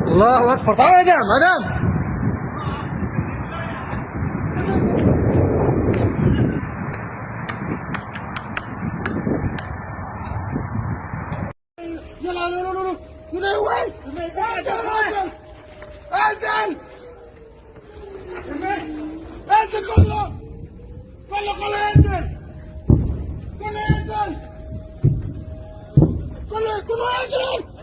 الله اكبر. تعالى يا مدام. يلا لا لا لا لا وين؟ انزل انزل انزل كله كله انزل كله انزل كله انزل.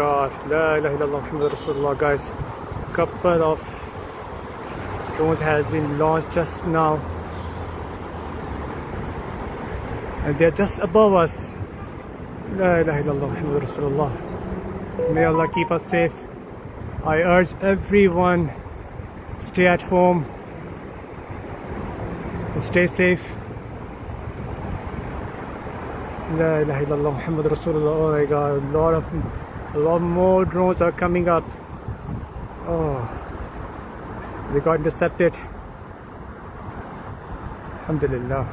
God, La ilaha illallah Muhammad Rasulullah, guys. Couple of drones has been launched just now, and they're just above us. La ilaha illallah Muhammad Rasulullah. May Allah keep us safe. I urge everyone, stay at home and stay safe. La ilaha illallah Muhammad Rasulullah. Oh my God, a lot more drones are coming up. Oh, they got intercepted. Alhamdulillah.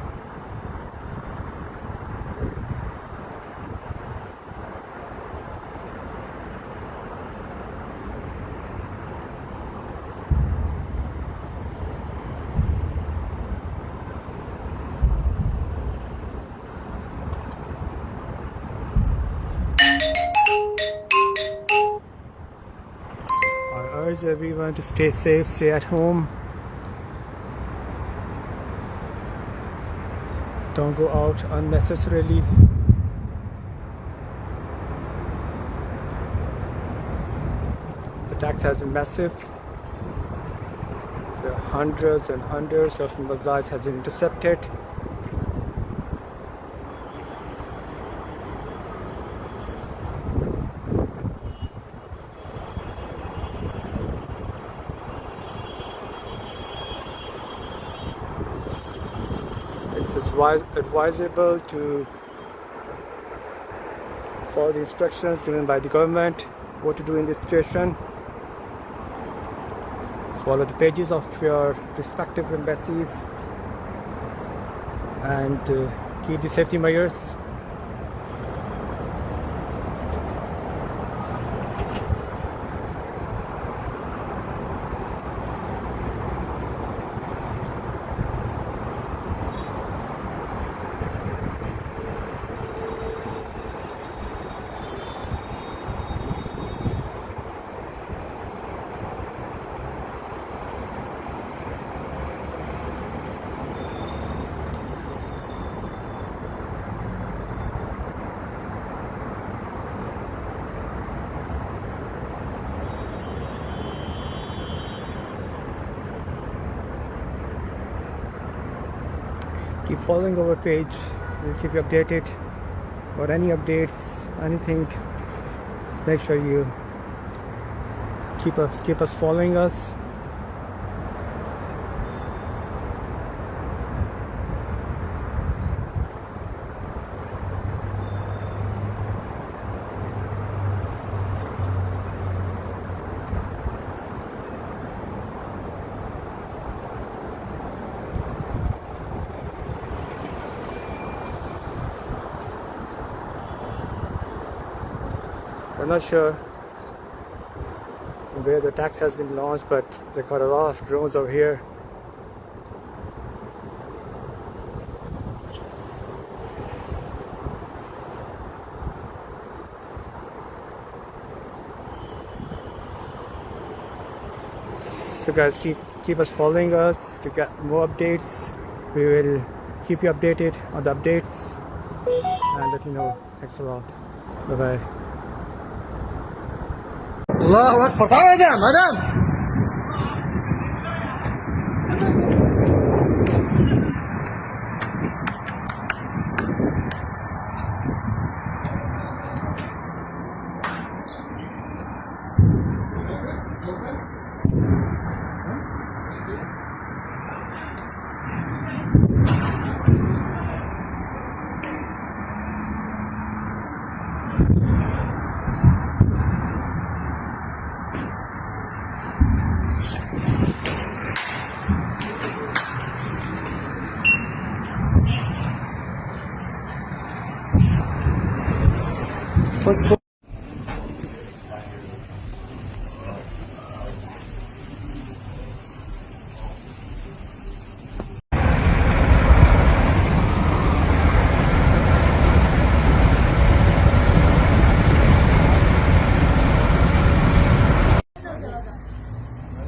I urge everyone to stay safe, stay at home. Don't go out unnecessarily. The attacks has been massive. There are hundreds and hundreds of missiles has been intercepted. It's advisable to follow the instructions given by the government, what to do in this situation. Follow the pages of your respective embassies and keep the safety measures. Keep following our page. We'll keep you updated or any updates, anything. Just make sure you keep us following us. I'm not sure where the attacks has been launched, but they got a lot of drones over here. So guys, keep us following us to get more updates. We will keep you updated on the updates and let you know. Thanks a lot. Bye bye. الله اكبر تعال يا مدام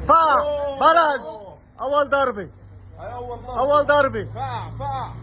فا بلد اول ضربه هاي اول ضربه اول ضربه فاع